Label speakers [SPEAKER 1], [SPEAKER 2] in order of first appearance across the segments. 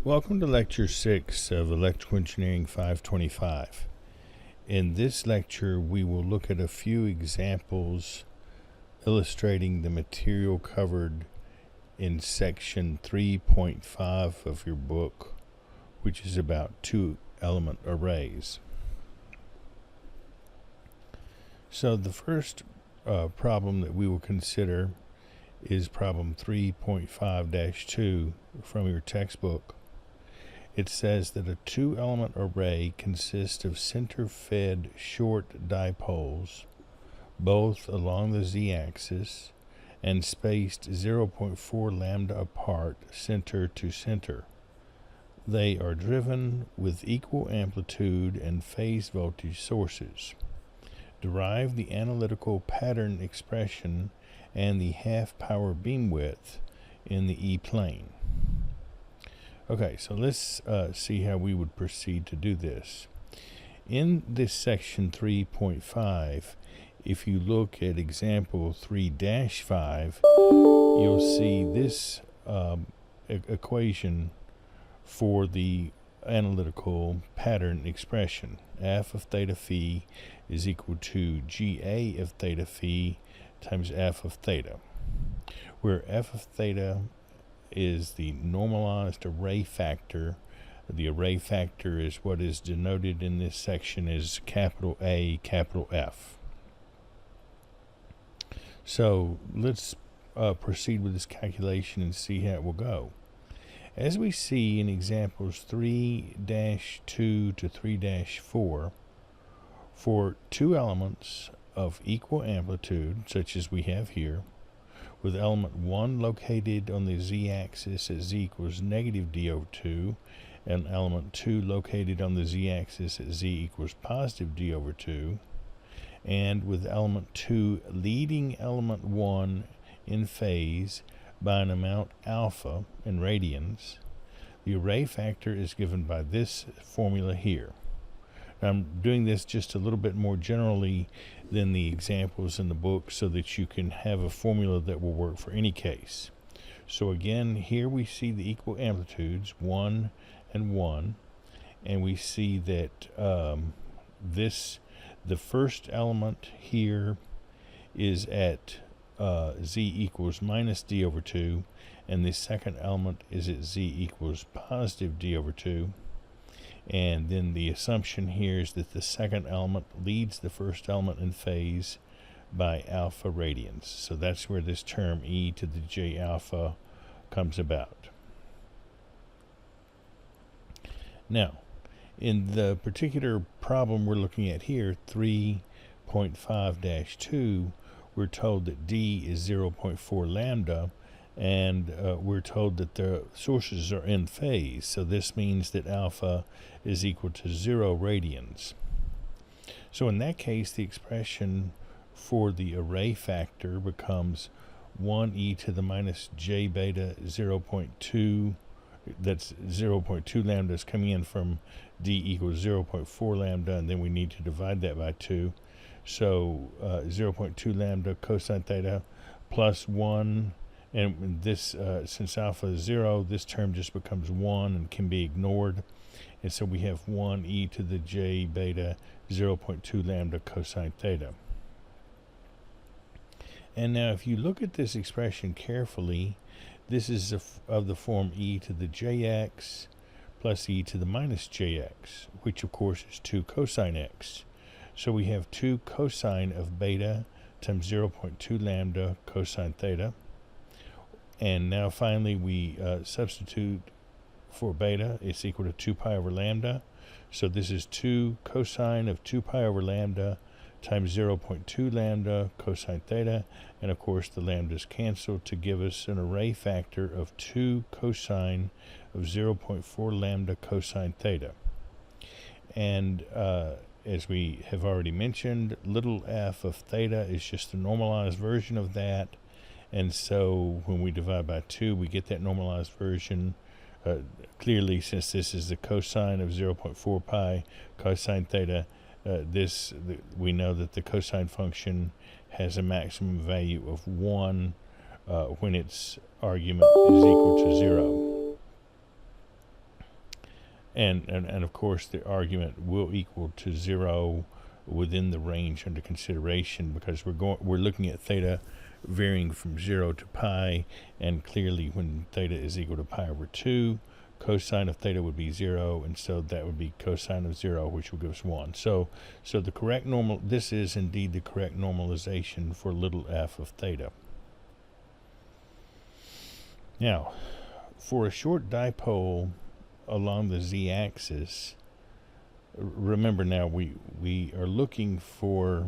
[SPEAKER 1] Welcome to Lecture 6 of Electrical Engineering 525. In this lecture, we will look at a few examples illustrating the material covered in section 3.5 of your book, which is about two-element arrays. So the first problem that we will consider is problem 3.5-2 from your textbook. It says that a two-element array consists of center-fed short dipoles, both along the z-axis and spaced 0.4 lambda apart center to center. They are driven with equal amplitude and phase voltage sources. Derive the analytical pattern expression and the half-power beam width in the E-plane. Okay, so let's see how we would proceed to do this. In this section 3.5, if you look at example 3-5, you'll see this equation for the analytical pattern expression. F of theta phi is equal to GA of theta phi times F of theta, where F of theta is the normalized array factor. The array factor is what is denoted in this section as capital A, capital F. So let's proceed with this calculation and see how it will go. As we see in examples 3-2 to 3-4, for two elements of equal amplitude, such as we have here, with element 1 located on the z-axis at z equals negative d over 2, and element 2 located on the z-axis at z equals positive d over 2, and with element 2 leading element 1 in phase by an amount alpha in radians, the array factor is given by this formula here. Now, I'm doing this just a little bit more generally than the examples in the book so that you can have a formula that will work for any case. So again, here we see the equal amplitudes, 1 and 1, and we see that the first element here is at z equals minus d over 2, and the second element is at z equals positive d over 2. And then the assumption here is that the second element leads the first element in phase by alpha radians. So that's where this term e to the j alpha comes about. Now, in the particular problem we're looking at here, 3.5-2, we're told that d is 0.4 lambda, and we're told that the sources are in phase, so this means that alpha is equal to 0 radians. So in that case, the expression for the array factor becomes 1e to the minus j beta 0.2, that's 0.2 lambda is coming in from d equals 0.4 lambda, and then we need to divide that by 2. So 0.2 lambda cosine theta plus 1, and this, since alpha is 0, this term just becomes 1 and can be ignored. And so we have 1e to the j beta 0.2 lambda cosine theta. And now if you look at this expression carefully, this is of the form e to the jx plus e to the minus jx, which of course is 2 cosine x. So we have 2 cosine of beta times 0.2 lambda cosine theta. And now finally we substitute for beta. It's equal to 2 pi over lambda. So this is 2 cosine of 2 pi over lambda times 0.2 lambda cosine theta. And of course the lambdas cancel to give us an array factor of 2 cosine of 0.4 lambda cosine theta. And as we have already mentioned, little f of theta is just a normalized version of that. And so when we divide by 2, we get that normalized version. Clearly, since this is the cosine of 0.4 pi cosine theta, we know that the cosine function has a maximum value of 1 when its argument is equal to 0. and of course the argument will equal to 0 within the range under consideration, because we're looking at theta varying from 0 to pi, and clearly when theta is equal to pi over 2, cosine of theta would be 0, and so that would be cosine of 0, which will give us 1. So the correct this is indeed the correct normalization for little f of theta. Now, for a short dipole along the z-axis, remember now we are looking for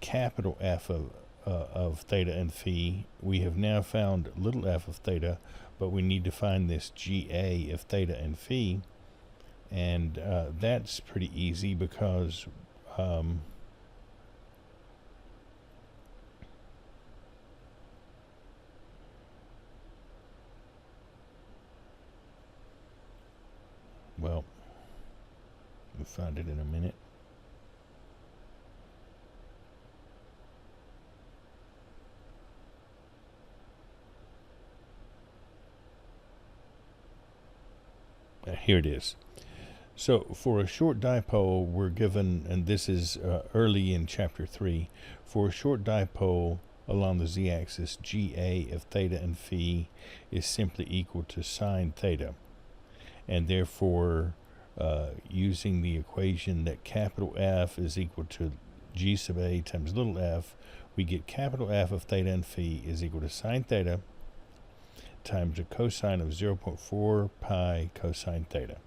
[SPEAKER 1] capital F of theta and phi. We have now found little f of theta, but we need to find this GA of theta and phi, and that's pretty easy because well, we'll find it in a minute. Here it is. So for a short dipole, we're given, and this is early in chapter 3, for a short dipole along the z-axis, GA of theta and phi is simply equal to sine theta. And therefore, using the equation that capital F is equal to G sub A times little f, we get capital F of theta and phi is equal to sine theta times a cosine of 0.4 pi cosine theta.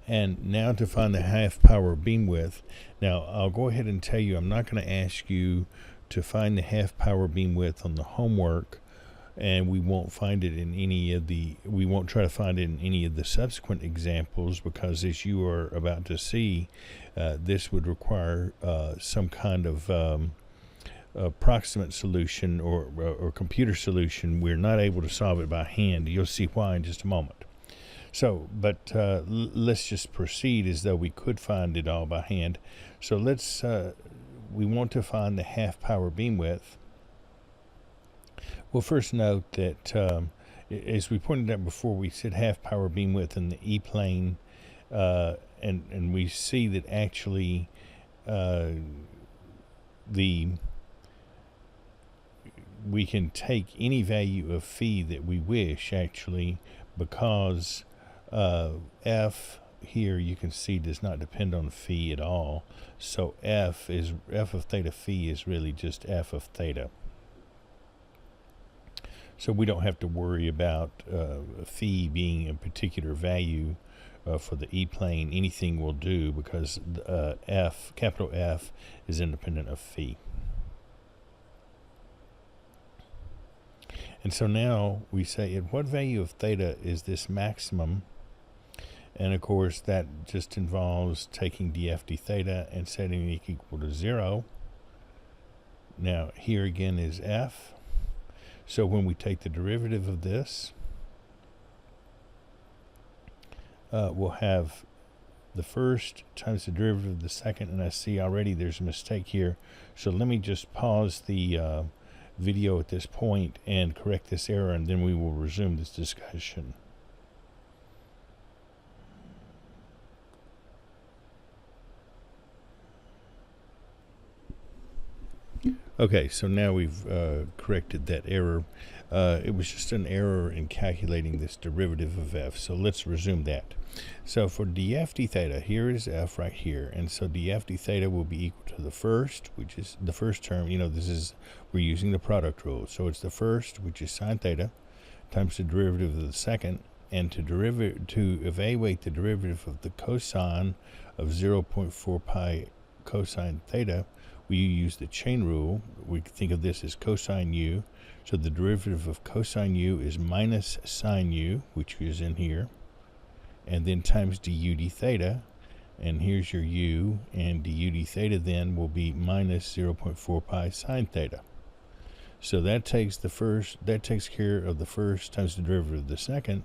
[SPEAKER 1] And now to find the half power beam width. Now I'll go ahead and tell you I'm not going to ask you to find the half power beam width on the homework, and we won't find it in we won't try to find it in any of the subsequent examples, because as you are about to see, this would require some kind of approximate solution or computer solution. We're not able to solve it by hand. You'll see why in just a moment. So, but let's just proceed as though we could find it all by hand. So let's, we want to find the half power beam width. Well, first note that as we pointed out before, we said half power beam width in the E-plane, and we see that actually we can take any value of phi that we wish, actually, because f here you can see does not depend on phi at all. So f of theta phi is really just f of theta. So we don't have to worry about phi being a particular value for the E-plane. Anything will do, because capital F is independent of phi. And so now we say, at what value of theta is this maximum? And of course that just involves taking df d theta and setting it equal to 0. Now here again is f. So when we take the derivative of this, we'll have the first times the derivative of the second, and I see already there's a mistake here. So let me just pause the video at this point and correct this error, and then we will resume this discussion. Okay, so now we've corrected that error. It was just an error in calculating this derivative of f, so let's resume that. So for df d theta, here is f right here, and so df d theta will be equal to the first, which is the first term. You know, we're using the product rule, so it's the first, which is sine theta, times the derivative of the second, and to evaluate the derivative of the cosine of 0.4 pi cosine theta, we use the chain rule. We think of this as cosine u, so the derivative of cosine u is minus sine u, which is in here, and then times du d theta, and here's your u, and du d theta then will be minus 0.4 pi sine theta. So that takes care of the first times the derivative of the second,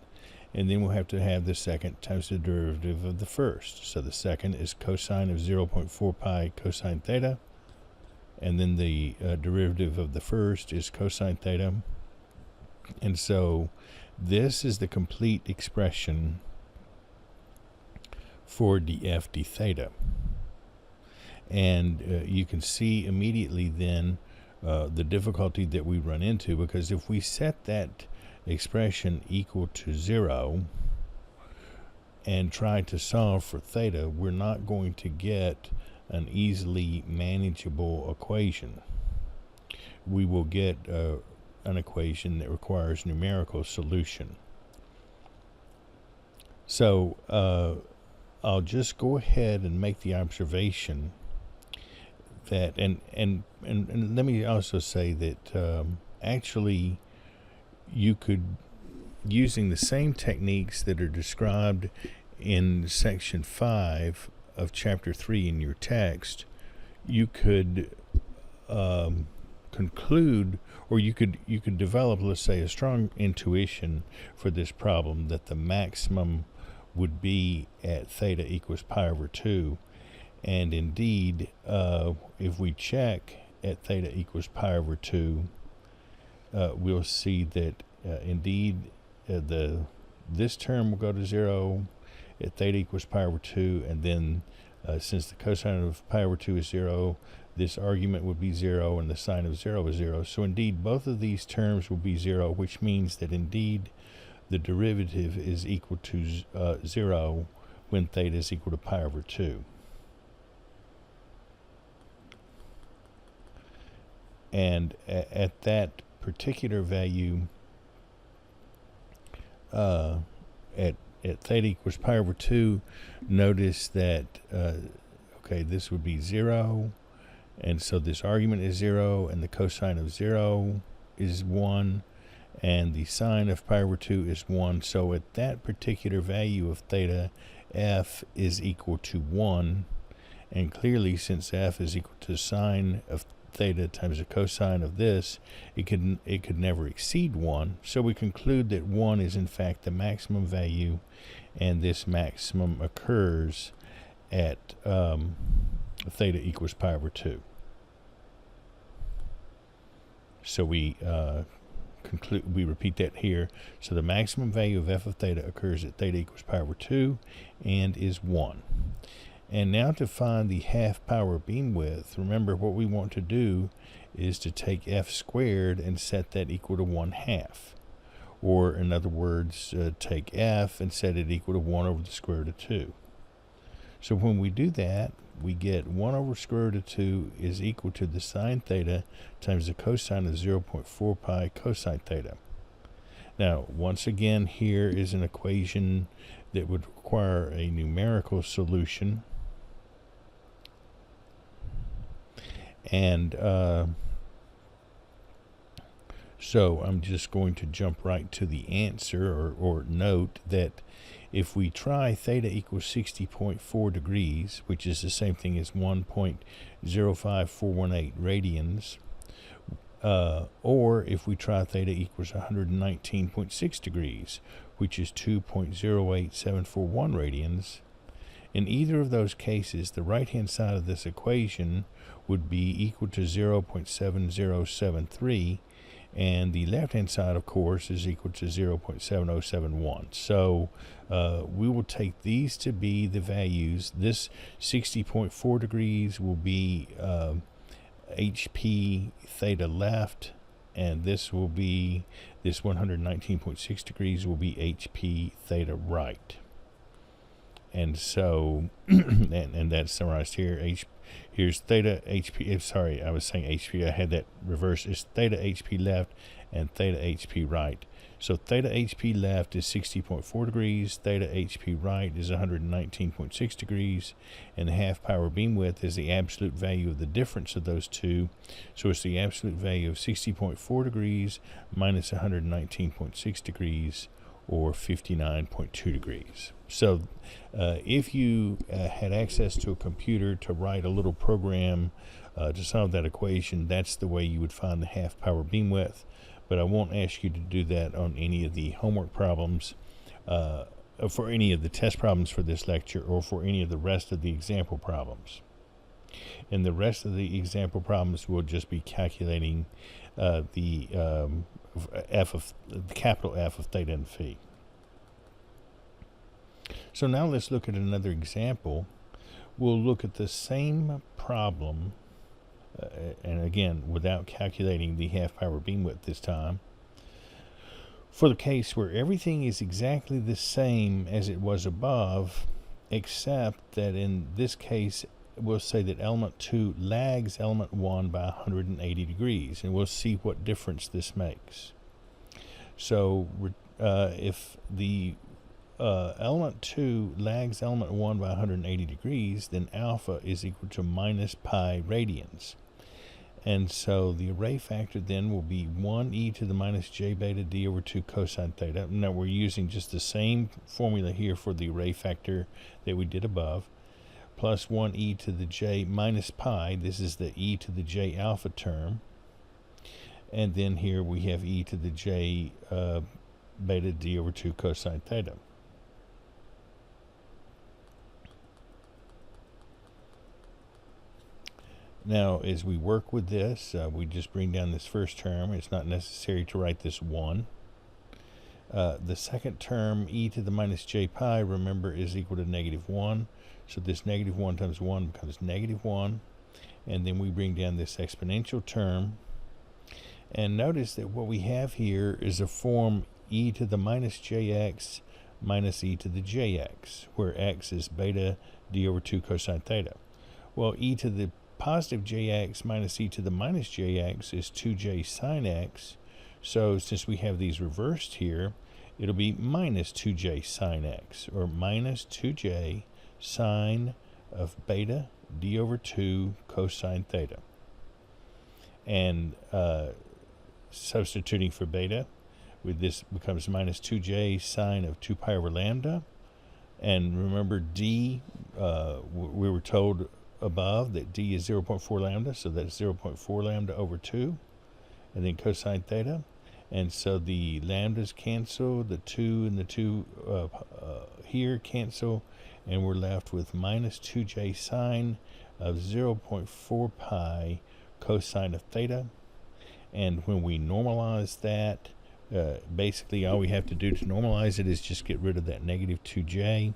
[SPEAKER 1] and then we'll have to have the second times the derivative of the first. So the second is cosine of 0.4 pi cosine theta, and then the derivative of the first is cosine theta. And so This is the complete expression for df d theta. And you can see immediately then the difficulty that we run into, because if we set that expression equal to 0 and try to solve for theta, we're not going to get an easily manageable equation. We will get an equation that requires numerical solution. So I'll just go ahead and make the observation that, and let me also say that actually you could, using the same techniques that are described in section 5 of chapter 3 in your text, you could conclude, or you could develop, let's say, a strong intuition for this problem that the maximum would be at theta equals pi over 2. And indeed, if we check at theta equals pi over 2, we'll see that indeed this term will go to 0 at theta equals pi over 2, and then since the cosine of pi over 2 is 0, this argument would be 0, and the sine of 0 is 0. So indeed, both of these terms will be 0, which means that indeed the derivative is equal to 0 when theta is equal to pi over 2. And at that particular value, at theta equals pi over 2, notice that, okay, this would be 0, and so this argument is 0, and the cosine of 0 is 1, and the sine of pi over 2 is 1. So at that particular value of theta, f is equal to 1, and clearly, since f is equal to sine of theta times the cosine of this, it could never exceed 1. So we conclude that 1 is in fact the maximum value, and this maximum occurs at theta equals pi over 2. So we repeat that here. So the maximum value of f of theta occurs at theta equals pi over 2 and is 1. And now to find the half power beam width, remember what we want to do is to take f squared and set that equal to 1/2. Or in other words, take f and set it equal to 1 over the square root of 2. So when we do that, we get 1 over square root of 2 is equal to the sine theta times the cosine of 0.4 pi cosine theta. Now, once again, here is an equation that would require a numerical solution. And so I'm just going to jump right to the answer, or note that if we try theta equals 60.4 degrees, which is the same thing as 1.05418 radians, or if we try theta equals 119.6 degrees, which is 2.08741 radians, in either of those cases, the right-hand side of this equation would be equal to 0.7073, and the left-hand side, of course, is equal to 0.7071. So we will take these to be the values. This 60.4 degrees will be HP theta left, and this will be, this 119.6 degrees will be HP theta right. And so, and that's summarized here. Here's theta HP, sorry, I was saying HP, I had that reversed. It's theta HP left and theta HP right. So theta HP left is 60.4 degrees, theta HP right is 119.6 degrees, and the half power beam width is the absolute value of the difference of those two. So it's the absolute value of 60.4 degrees minus 119.6 degrees, or 59.2 degrees. So if you had access to a computer to write a little program to solve that equation, that's the way you would find the half power beam width. But I won't ask you to do that on any of the homework problems, for any of the test problems for this lecture, or for any of the rest of the example problems. And the rest of the example problems will just be calculating the capital F of theta and phi. So now let's look at another example. We'll look at the same problem, and again, without calculating the half power beam width this time, for the case where everything is exactly the same as it was above, except that in this case, we'll say that element 2 lags element 1 by 180 degrees, and we'll see what difference this makes. So if the element 2 lags element 1 by 180 degrees, then alpha is equal to minus pi radians. And so the array factor then will be 1 e to the minus j beta d over 2 cosine theta. Now we're using just the same formula here for the array factor that we did above, plus 1 e to the j minus pi. This is the e to the j alpha term. And then here we have e to the j beta d over 2 cosine theta. Now, as we work with this, we just bring down this first term. It's not necessary to write this 1. The second term, e to the minus j pi, remember, is equal to negative 1. So this negative 1 times 1 becomes negative 1. And then we bring down this exponential term. And notice that what we have here is a form e to the minus jx minus e to the jx, where x is beta d over 2 cosine theta. Well, e to the positive jx minus e to the minus jx is 2j sine x. So since we have these reversed here, it'll be minus 2j sine x, or minus 2j sine of beta d over 2 cosine theta. And substituting for beta, with this becomes minus 2j sine of 2 pi over lambda. And remember d, we were told above that d is 0.4 lambda, so that's 0.4 lambda over 2, and then cosine theta. And so the lambdas cancel, the 2 and the 2 here cancel, and we're left with minus 2j sine of 0.4 pi cosine of theta. And when we normalize that, basically all we have to do to normalize it is just get rid of that negative 2j,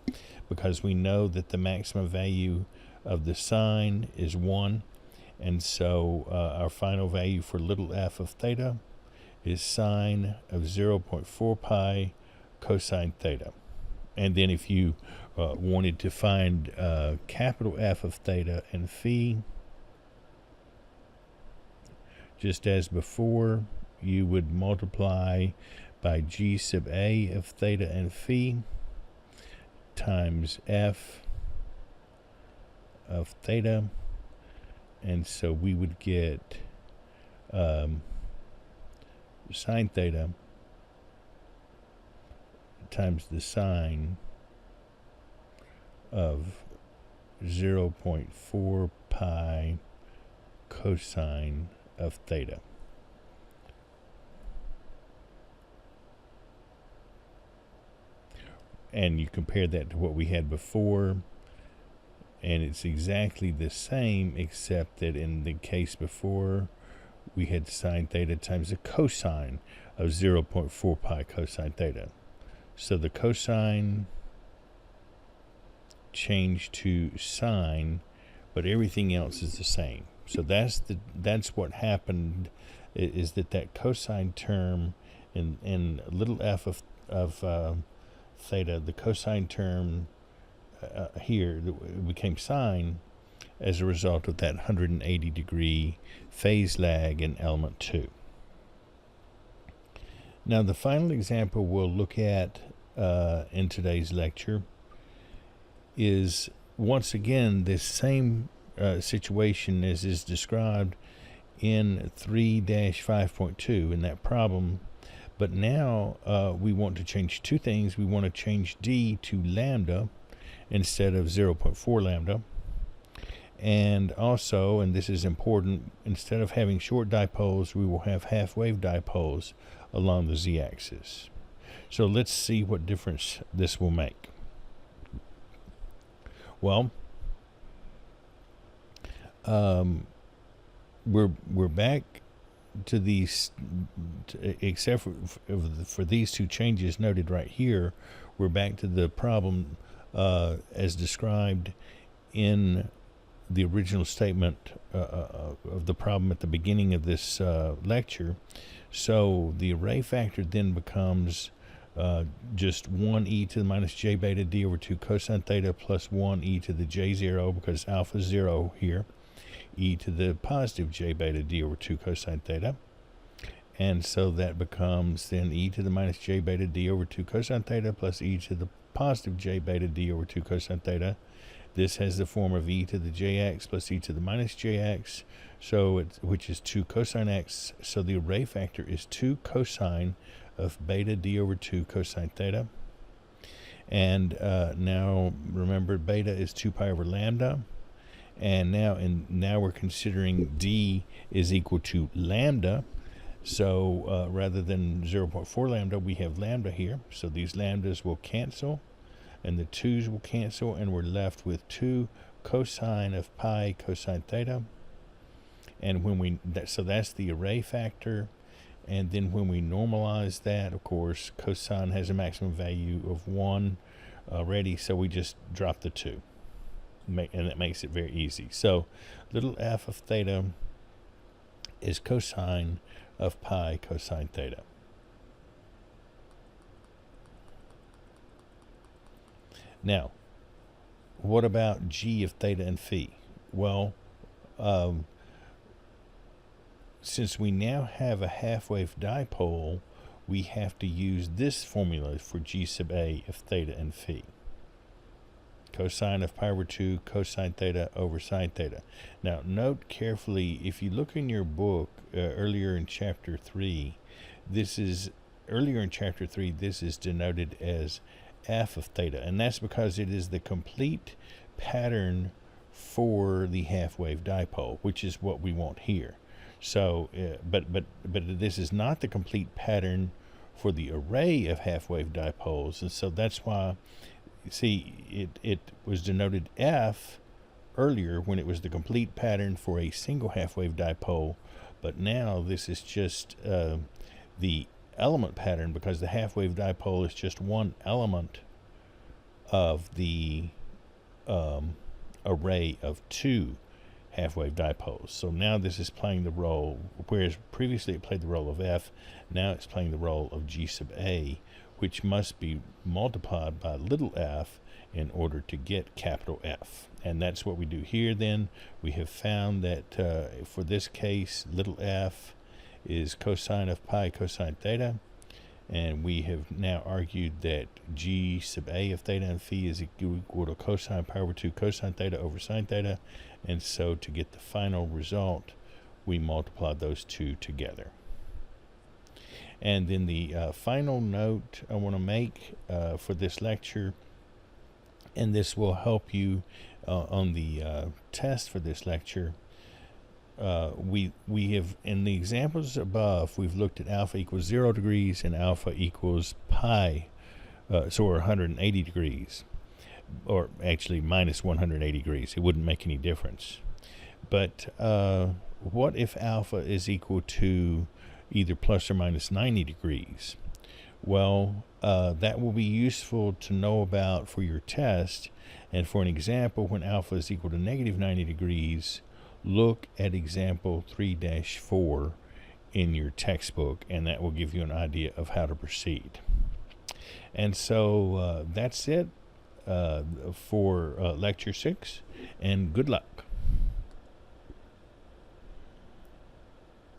[SPEAKER 1] because we know that the maximum value of the sine is 1, and so our final value for little f of theta is sine of 0.4 pi cosine theta. And then if you wanted to find capital F of theta and phi, just as before, you would multiply by g sub a of theta and phi times f of theta, and so we would get sine theta times the sine of 0.4 pi cosine of theta. And you compare that to what we had before, and it's exactly the same, except that in the case before, we had sine theta times the cosine of 0.4 pi cosine theta. So the cosine changed to sine, but everything else is the same. So that's what happened, is that cosine term in little f of theta, the cosine term here became sine as a result of that 180 degree phase lag in element 2. Now the final example we'll look at in today's lecture is once again this same situation as is described in 3-5.2 in that problem, but now we want to change two things. We want to change d to lambda instead of 0.4 lambda. And also, and this is important, instead of having short dipoles, we will have half-wave dipoles along the z-axis. So let's see what difference this will make. Well, we're back to these, except for these two changes noted right here, we're back to the problem as described in the original statement of the problem at the beginning of this lecture. So the array factor then becomes just 1 e to the minus j beta d over 2 cosine theta plus 1 e to the j0, because alpha is 0 here, e to the positive j beta d over 2 cosine theta. And so that becomes then e to the minus j beta d over 2 cosine theta plus e to the positive j beta d over 2 cosine theta. This has the form of e to the jx plus e to the minus jx, so which is 2 cosine x. So the array factor is 2 cosine of beta d over 2 cosine theta. And now remember, beta is 2 pi over lambda. And now we're considering d is equal to lambda. So rather than 0.4 lambda, we have lambda here. So these lambdas will cancel, and the 2's will cancel, and we're left with 2 cosine of pi cosine theta. And so that's the array factor. And then when we normalize that, of course, cosine has a maximum value of 1 already, so we just drop the 2. And that makes it very easy. So little f of theta is cosine of pi cosine theta. Now, what about g of theta and phi? Well, since we now have a half-wave dipole, we have to use this formula for g sub a of theta and phi. Cosine of pi over 2 cosine theta over sine theta. Now, note carefully, if you look in your book earlier in chapter 3, this is denoted as f of theta, and that's because it is the complete pattern for the half-wave dipole, which is what we want here. So, but this is not the complete pattern for the array of half-wave dipoles, and so that's why, see, it was denoted f earlier when it was the complete pattern for a single half-wave dipole, but now this is just the element pattern, because the half-wave dipole is just one element of the array of 2 half-wave dipoles. So now this is playing the role, whereas previously it played the role of f, now it's playing the role of g sub a, which must be multiplied by little f in order to get capital F. And that's what we do here then. We have found that for this case, little f is cosine of pi cosine theta, and we have now argued that g sub a of theta and phi is equal to cosine pi over 2 cosine theta over sine theta, and so to get the final result, we multiply those two together. And then the final note I want to make for this lecture, and this will help you on the test for this lecture, we have, in the examples above, we've looked at alpha equals 0 degrees and alpha equals pi, so 180 degrees, or actually minus 180 degrees. It wouldn't make any difference. But what if alpha is equal to either plus or minus 90 degrees? Well, that will be useful to know about for your test. And for an example, when alpha is equal to negative 90 degrees, look at example 3-4 in your textbook, and that will give you an idea of how to proceed. And so that's it for lecture 6, and good luck.